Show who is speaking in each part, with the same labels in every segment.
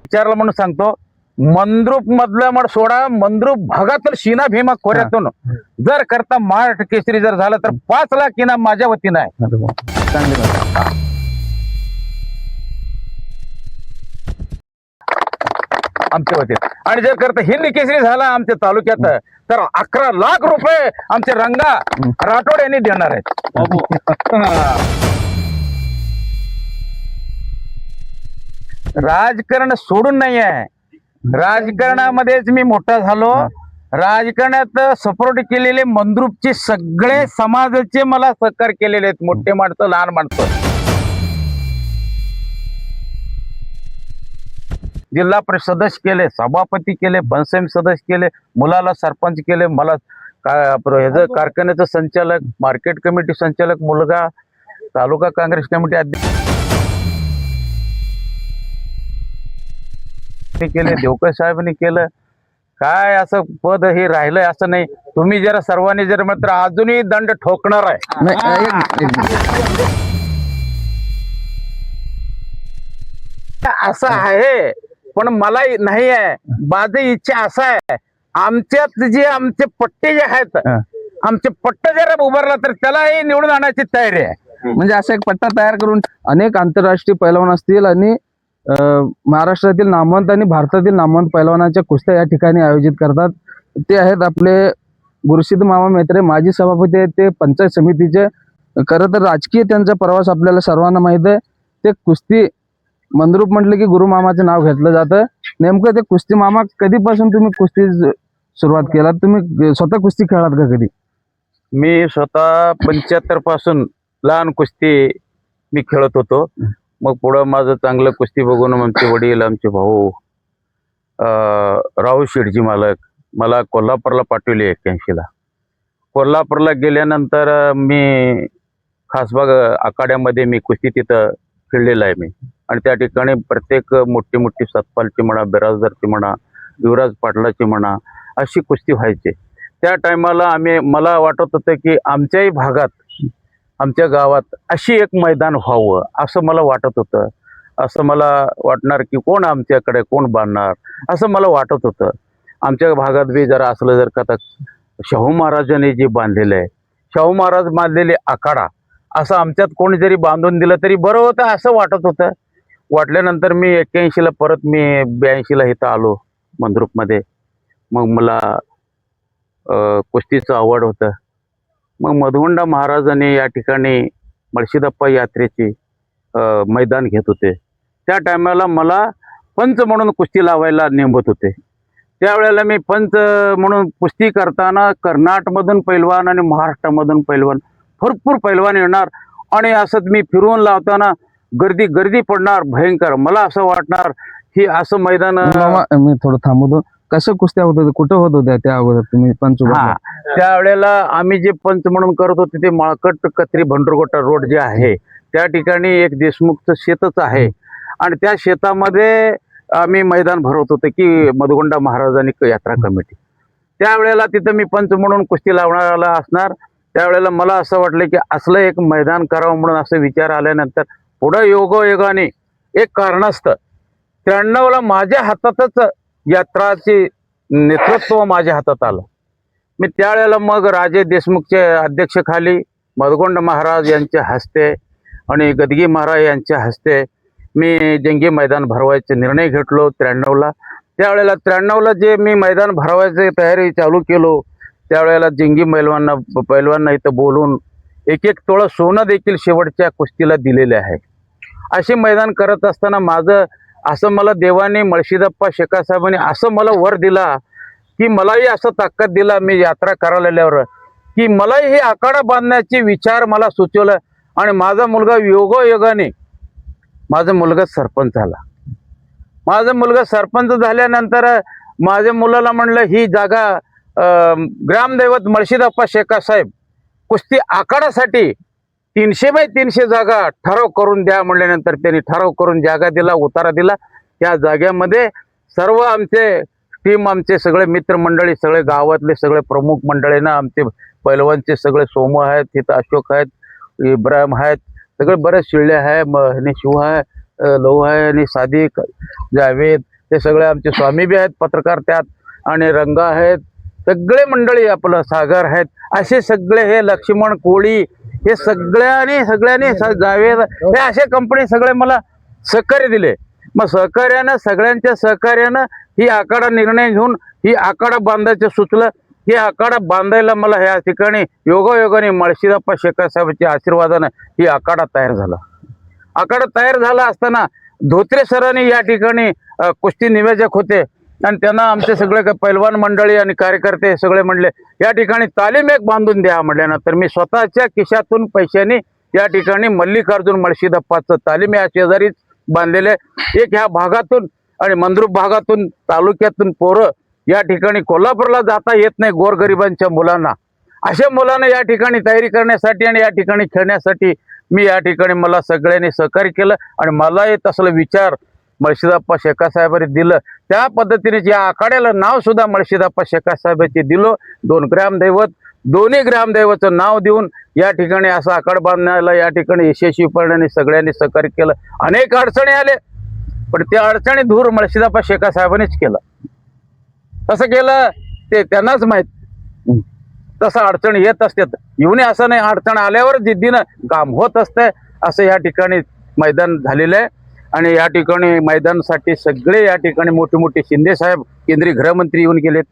Speaker 1: विचारलं म्हणून सांगतो, मंद्रुप मधलं मग सोडा, मंद्रुप भागातील शिना भीमा खोऱ्यातून जर करता महाराष्ट्र केसरी जर झालं तर 5 लाख इनाम माझ्या वतीनं आहे.
Speaker 2: चांगली बात.
Speaker 1: आमच्या वतीनं. आणि जर करता हिंद केसरी झाला आमच्या तालुक्यात तर 11 लाख रुपये आमचे रंगा राठोड यांनी देणार आहेत. राजकारण सोडून नाही आहे, राजकारणामध्येच मी मोठा झालो. राजकारणात सपोर्ट केलेले मंद्रुपचे सगळे समाजाचे मला सहकार्य केलेले आहेत, मोठे माणसं लहान माणसं. जिल्हा परिषद सदस्य केले, सभापती केले, पंचायत सदस्य केले, मुलाला सरपंच केले, मला कारखान्याचं संचालक, मार्केट कमिटी संचालक मुलगा, तालुका काँग्रेस कमिटी अध्यक्ष केले, देवकर साहेबांनी केलं. काय असं पद हे राहिलंय असं नाही. तुम्ही जरा सर्वांनी जर मात्र अजूनही दंड ठोकणार आहे. असं आहे पण मला नाही आहे. माझी इच्छा असं आहे, आमच्यात जे आमचे पट्टे जे आहेत, आमचे पट्ट जरा उभारला तर त्यालाही निवडून आणायची तयारी आहे.
Speaker 2: म्हणजे असा एक पट्टा तयार करून अनेक आंतरराष्ट्रीय पैलवान असतील आणि महाराष्ट्रातील नामवंत आणि भारतातील नामवंत पैलवानांच्या कुस्त्या या ठिकाणी आयोजित करतात. ते आहेत आपले गुरुसिद्ध मामा मेत्रे, माजी सभापती आहेत ते पंचायत समितीचे. खरं तर राजकीय त्यांचा प्रवास आपल्याला सर्वांना माहित आहे. ते कुस्ती मंद्रुप म्हटलं की गुरु मामाचं नाव घेतलं जातं. नेमकं ते कुस्ती मामा कधीपासून तुम्ही कुस्ती सुरुवात केलात? तुम्ही स्वतः कुस्ती खेळात का कधी?
Speaker 1: मी स्वतः 75 पासून लहान कुस्ती मी खेळत होतो. मग पुढं माझं चांगलं कुस्ती बघून आमचे वडील, आमचे भाऊ राहुल शेठजी मालक मला कोल्हापूरला पाठवले. 81ला कोल्हापूरला गेल्यानंतर मी खासबाग आखाड्यामध्ये मी कुस्ती तिथं खेळलेला आहे मी. आणि त्या ठिकाणी प्रत्येक मोठी मोठी सतपालची म्हणा, बिराजदारची म्हणा, युवराज पाटलाची म्हणा, अशी कुस्ती व्हायची. त्या टायमाला मला वाटत होतं की आमच्याही भागात, आमच्या गावात अशी एक मैदान व्हावं असं मला वाटत होतं. असं मला वाटणार की कोण आमच्याकडे कोण बांधणार असं मला वाटत होतं. आमच्या भागात बी जरा असलं जर का शाहू महाराजांनी जे बांधलेलं आहे, शाहू महाराज बांधलेले आखाडा असं आमच्यात कोणी जरी बांधून दिलं तरी बरं होतं असं वाटत होतं. वाटल्यानंतर मी 81ला परत मी 82ला इथं आलो मंद्रुपमध्ये. मग मला कुस्तीचं आवड होतं. मग मधुगुंडा महाराजांनी या ठिकाणी मळशीदप्पा यात्रेची मैदान घेत होते. त्या टायमाला मला पंच म्हणून कुस्ती लावायला नेमत होते. त्यावेळेला मी पंच म्हणून कुस्ती करताना कर्नाटकमधून पैलवान आणि महाराष्ट्रामधून पैलवान भरपूर पैलवान येणार आणि असं मी फिरवून लावताना गर्दी पडणार भयंकर. मला असं वाटणार की असं मैदान.
Speaker 2: मी थोडं थांबवतो. कसं कुस्त्या होत होत्या, कुठं होत होत्या त्या अगोदर तुम्ही पंच?
Speaker 1: त्यावेळेला आम्ही जे पंच म्हणून करत होते ते माळकट कत्री भंडरगोटा रोड जे आहे त्या ठिकाणी एक देशमुखचं शेतच आहे आणि त्या शेतामध्ये आम्ही मैदान भरवत होतो की मधुगुंडा महाराजांनी यात्रा कमिटी. त्यावेळेला तिथं मी पंच म्हणून कुस्ती लावणारा असणार. त्यावेळेला मला असं वाटलं की असलं एक मैदान करावं म्हणून असं विचार आल्यानंतर पुढं योगायोगाने एक कारणास्तव 93ला माझ्या हातातच यात्राचे नेतृत्व माझ्या हातात आलं. मी त्यावेळेला मग राजे देशमुखचे अध्यक्षखाली मधुगुंड महाराज यांच्या हस्ते आणि गदगी महाराज यांच्या हस्ते मी जंगी मैदान भरवायचे निर्णय घेतलो 93ला. त्यावेळेला 93ला जे मी मैदान भरवायचे तयारी चालू केलो त्यावेळेला जंगी पैलवांना इथं बोलून 1-1 तोळं सोनं देखील शेवटच्या कुस्तीला दिलेले आहे. असे मैदान करत असताना माझं असं मला देवाने मळशीदप्पा शेखा साहेबांनी असं मला वर दिला की मलाही असं ताकद दिला मी यात्रा करायला की मलाही हे आखाडा बांधण्याचे विचार मला सुचवलं. आणि माझा मुलगा योगायोगाने माझा मुलगा सरपंच झाला. माझा मुलगा सरपंच झाल्यानंतर माझ्या मुलाला म्हणलं ही जागा ग्रामदैवत मळशीदप्पा शेखा साहेब कुस्ती आखाडासाठी 300 बाय 300 जागा ठराव करून द्या म्हणल्यानंतर त्यांनी ठराव करून जागा दिला, उतारा दिला. त्या जागेमध्ये सर्व आमचे टीम, आमचे सगळे मित्रमंडळी, सगळे गावातले सगळे प्रमुख मंडळी ना, आमचे पैलवानचे सगळे सोमू आहेत, तिथं अशोक आहेत, इब्राहिम आहेत, सगळे बरेच शिळले आहे, शिव आहे, लहू आहे आणि सादिक, जावेद ते सगळे आमचे स्वामी बी आहेत पत्रकार त्यात आणि रंगा आहेत, सगळे मंडळी आपलं सागर आहेत, असे सगळे हे लक्ष्मण कोळी हे सगळ्यांनी जावेद हे असे कंपनी सगळे मला सहकार्य दिले. मग सहकार्यानं सगळ्यांच्या सहकार्यानं ही आखाडा निर्णय घेऊन ही आखाडा बांधायचं सुचलं. हे आखाडा बांधायला मला ह्या ठिकाणी योगायोगाने मळशीदाप्पा शेखर साहेबांच्या आशीर्वादानं ही आखाडा तयार झाला. आखाडा तयार झाला असताना धोत्रे सरांनी या ठिकाणी कुस्ती निवेदक होते आणि त्यांना आमचे सगळे पैलवान मंडळी आणि कार्यकर्ते सगळे म्हणले या ठिकाणी तालीम एक बांधून द्या. म्हटल्यानंतर मी स्वतःच्या खिशातून पैशाने या ठिकाणी मल्लिकार्जुन मळशीदाप्पाचं तालीम या शेजारीच बांधलेलं आहे. एक ह्या भागातून आणि मंद्रुप भागातून तालुक्यातून पोरं या ठिकाणी कोल्हापूरला जाता येत नाही गोरगरिबांच्या मुलांना, अशा मुलांना या ठिकाणी तयारी करण्यासाठी आणि या ठिकाणी खेळण्यासाठी मी या ठिकाणी मला सगळ्यांनी सहकार्य केलं आणि मला हे तसलं विचार मळशीदाप्पा शेखर साहेबांनी दिलं. त्या पद्धतीने या आखाड्याला नाव सुद्धा मळशीदाप्पा शेखर साहेबांचे दिलं. 2 ग्रामदैवत दोन्ही ग्रामदैवाचं नाव देऊन या ठिकाणी असं आखाड बांधण्याला या ठिकाणी यशस्वीपणाने सगळ्यांनी सहकार्य केलं. अनेक अडचणी आले पण त्या अडचणी दूर मळशीदाप्पा शेखर साहेबांनीच केलं. कसं केलं ते त्यांनाच माहित. तसं अडचणी येत असतात, येऊन असं नाही, अडचण आल्यावर जिद्दीनं काम होत असतंय. असं या ठिकाणी मैदान झालेलं आहे आणि या ठिकाणी मैदानासाठी सगळे या ठिकाणी मोठे मोठे शिंदे साहेब केंद्रीय गृहमंत्री येऊन गेलेत,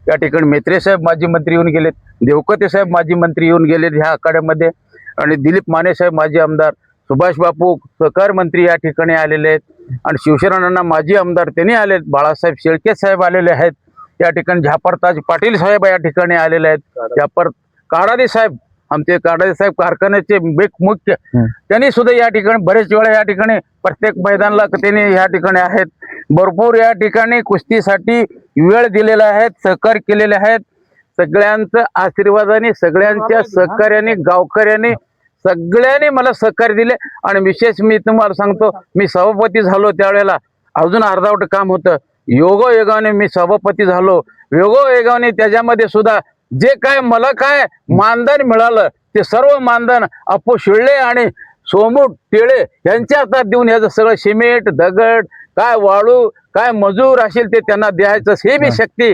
Speaker 1: या ठिकाणी मेत्रे साहेब माजी मंत्री येऊन गेलेत, देवकते साहेब माजी मंत्री येऊन गेलेत ह्या आखाड्यामध्ये आणि दिलीप माने साहेब माजी आमदार, सुभाष बापू सहकार मंत्री या ठिकाणी आलेले आहेत आणि शिवसेना माजी आमदार त्यांनी आलेत, बाळासाहेब शेळके साहेब आलेले आहेत, या ठिकाणी झापरताज पाटील साहेब या ठिकाणी आलेले आहेत, झापर काडादी साहेब आमचे काडादी साहेब कारखान्याचे मुख्य त्यांनी सुद्धा या ठिकाणी बरेच वेळा या ठिकाणी प्रत्येक मैदानाला त्यांनी या ठिकाणी आहेत. भरपूर या ठिकाणी कुस्तीसाठी वेळ दिलेला आहे, सहकार्य केलेले आहेत. सगळ्यांचं आशीर्वादाने सगळ्यांच्या सहकार्याने गावकऱ्यांनी सगळ्यांनी मला सहकार्य दिले आणि विशेष मी तुम्हाला सांगतो मी सभापती झालो त्यावेळेला अजून अर्धावट काम होतं. योगायोगाने मी सभापती झालो. योगायोगाने त्याच्यामध्ये सुद्धा जे काय मला काय मानधन मिळालं ते सर्व मानधन अपू शिळले आणि सोमू टेळे यांच्या हातात देऊन याचं सगळं सिमेंट दगड काय वाळू काय मजूर असेल ते त्यांना द्यायचं हे बी शक्ती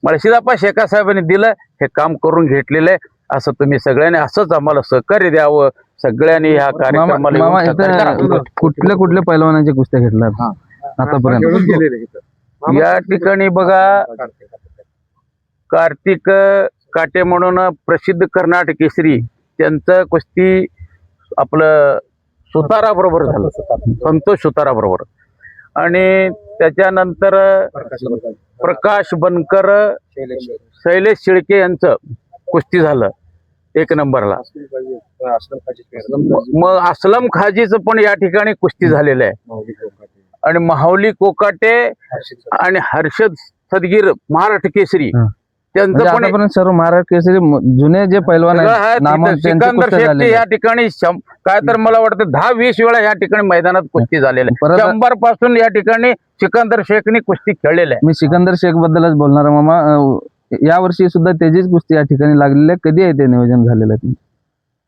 Speaker 1: मळशीदाप्पा शेखर साहेबांनी दिलं. हे काम करून घेतलेलं आहे. असं तुम्ही सगळ्यांनी असंच आम्हाला सहकार्य द्यावं. सगळ्यांनी ह्या कार्यक्रमाला येऊन सहकार्य करावं.
Speaker 2: कुठल्या पैलवानाच्या कुस्त्या घेतल्या आतापर्यंत?
Speaker 1: या ठिकाणी बघा कार्तिक काटे म्हणून प्रसिद्ध कर्नाटक केसरी त्यांचं कुस्ती आपलं सुतारा बरोबर झालं, संतोष सुतारा बरोबर आणि त्याच्यानंतर प्रकाश बनकर शैलेश शिळके यांचं कुस्ती झालं 1 नंबरला. मग असलम खाजीचं पण या ठिकाणी कुस्ती झालेलं आहे आणि माहुली कोकाटे आणि हर्षद सदगीर महाराष्ट्र केसरी त्यांचं पण
Speaker 2: सर्व महाराष्ट्र केसरी जुने जे पैलवान आहेत
Speaker 1: सिकंदर शेख या ठिकाणी काय तर मला वाटतं 10-20 वेळा या ठिकाणी मैदानात कुस्ती झालेली आहे. 100 पासून या ठिकाणी सिकंदर शेखनी कुस्ती खेळलेली आहे.
Speaker 2: मी सिकंदर शेख बद्दलच बोलणार आहे मामा. या वर्षी सुद्धा त्याचीच कुस्ती या ठिकाणी लागलेली आहे. कधी आहे ते नियोजन झालेलं आहे?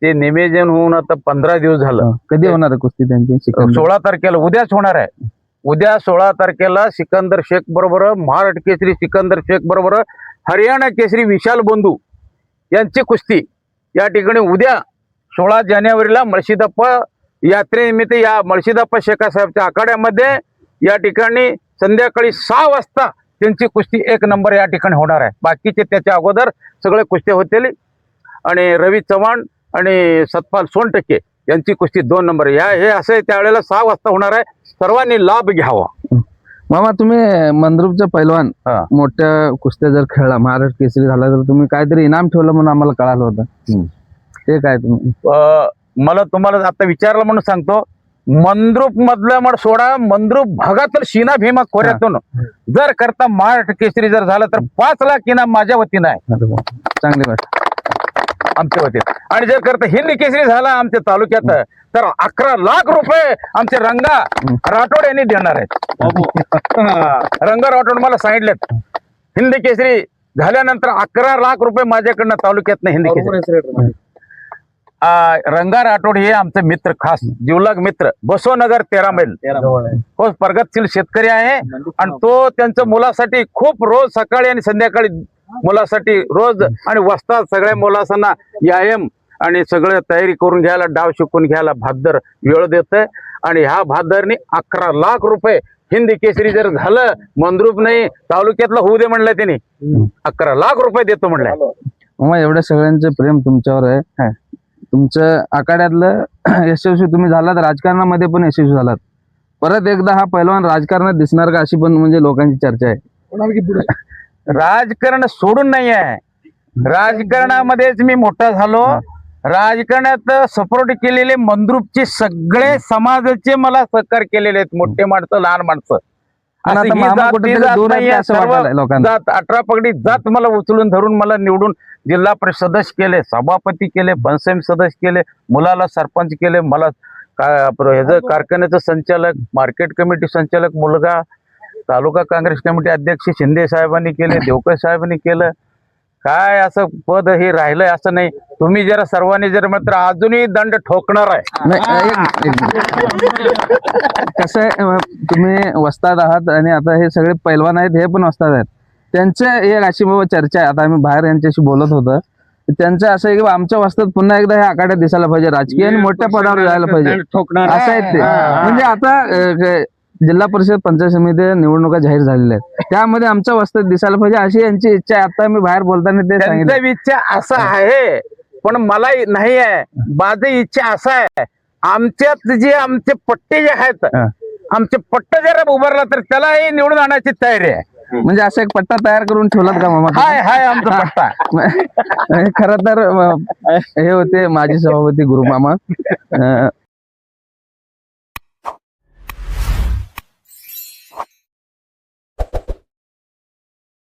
Speaker 2: ते
Speaker 1: नियोजन होऊन आता 15 दिवस झालं.
Speaker 2: कधी होणार आहे कुस्ती त्यांची?
Speaker 1: 16 तारखेला उद्याच होणार आहे. उद्या 16 तारखेला सिकंदर शेख बरोबर महाराष्ट्र केसरी सिकंदर शेख बरोबर हरियाणा केसरी विशाल बंधू यांची कुस्ती या ठिकाणी उद्या 16 जानेवारीला मळशीदाप्पा यात्रेनिमित्त या मळशीदाप्पा शेखर साहेबच्या आखाड्यामध्ये या ठिकाणी संध्याकाळी 6 वाजता त्यांची कुस्ती 1 नंबर या ठिकाणी होणार आहे. बाकीचे त्याच्या अगोदर सगळे कुस्ती होतील आणि रवी चव्हाण आणि सतपाल सोनटक्के यांची कुस्ती 2 नंबर हे असे त्यावेळेला 6 वाजता होणार आहे. सर्वांनी लाभ घ्यावा.
Speaker 2: मामा तुम्ही मंद्रुपचा पैलवान मोठ्या कुस्त्या जर खेळला महाराष्ट्र केसरी झाला तर तुम्ही काहीतरी इनाम ठेवलं म्हणून आम्हाला कळालं होतं. ते काय तुम्ही
Speaker 1: मला तुम्हाला आता विचारलं म्हणून सांगतो. मंद्रुप मधलं सोडा मंद्रुप भागातील शिना भीमा खोऱ्यातून जर करता महाराष्ट्र केसरी जर झालं तर 5 लाख इनाम माझ्या वतीनं आहे.
Speaker 2: चांगली गोष्ट
Speaker 1: आमच्या वतीत. आणि जर करता हिंदी केसरी झाला आमच्या तालुक्यात तर 11 लाख रुपये आमचे रंगा राठोड यांनी देणार आहेत. रंगा राठोड मला सांगितलेत हिंदी केसरी झाल्यानंतर 11 लाख रुपये माझ्याकडनं तालुक्यातनं हिंदी केसरी. रंगा राठोड हे आमचे मित्र, खास जिवलग मित्र, बसवनगर 13 मैल हो, प्रगतशील शेतकरी आहे. आणि तो त्यांच्या मुलासाठी खूप रोज सकाळी आणि संध्याकाळी मुलासाठी रोज आणि वस्तात सगळ्या मुलांना व्यायाम आणि सगळं तयारी करून घ्यायला, डाव शिकून घ्यायला भातदर वेळ देतोय. आणि ह्या भातदरनी 11 लाख रुपये हिंदी केसरी जर झालं, मंद्रुप नाही तालुक्यातलं होऊ दे म्हणलं त्यांनी, 11 लाख रुपये देतो म्हणलं.
Speaker 2: मग एवढ्या सगळ्यांचं प्रेम तुमच्यावर आहे. तुमचं आखाड्यातलं यशस्वी तुम्ही झालात, राजकारणामध्ये पण यशस्वी झालात. परत एकदा हा पैलवान राजकारणात दिसणार का, अशी पण म्हणजे लोकांची चर्चा आहे.
Speaker 1: राजकारण सोडून नाही आहे, राजकारणामध्येच मी मोठा झालो. राजकारणात सपोर्ट केलेले मंद्रुपचे सगळे समाजाचे मला सहकार केलेले आहेत, मोठे माणसं लहान माणसं.
Speaker 2: पण आता मामा कुठेतरी दूर आहे असं वाटायलंय लोकांना.
Speaker 1: जात 18 पगडी जात मला उचलून धरून मला निवडून जिल्हा परिषद सदस्य केले, सभापती केले, पंचायत सदस्य केले, मुलाला सरपंच केले, मला ह्याचं कारखान्याचं संचालक, मार्केट कमिटी संचालक मुलगा, तालुका काँग्रेस कमिटी अध्यक्ष शिंदे साहेबांनी केले, देवकर साहेबांनी केलं. काय असं पद हे राहिलंय असं नाही. तुम्ही जरा सर्वांनी जर मात्र अजूनही दंड ठोकणार आहे.
Speaker 2: कसं आहे, तुम्ही वस्ताद आहात आणि आता हे सगळे पैलवान आहेत, हे पण वस्ताद आहेत. त्यांचं एक अशी बाबा चर्चा आहे, आता आम्ही बाहेर यांच्याशी बोलत होतो, त्यांचं असं आहे की आमच्या वस्ताद पुन्हा एकदा हे आखाड्यात दिसायला पाहिजे, राजकीय आणि मोठ्या पदावर जायला पाहिजे असं आहेत ते. म्हणजे आता जिल्हा परिषद पंचायत समिती निवडणुका जाहीर झालेल्या आहेत, त्यामध्ये आमच्या वस्ताद दिसायला पाहिजे अशी यांची इच्छा आहे. आता मी बाहेर बोलताना ते सांगितलं,
Speaker 1: त्यांची इच्छा असं आहे, पण मला नाही आहे. माझी इच्छा असं आहे, आमच्यात जे आमचे पट्टे जे आहेत, आमचे पट्टे जर उभारला तर त्यालाही निवडून आणायची तयारी आहे.
Speaker 2: म्हणजे असं एक पट्टा तयार करून ठेवलात का मामा?
Speaker 1: हाय आमचा पट्टा.
Speaker 2: खर तर हे होते माजी सभापती गुरुमामा.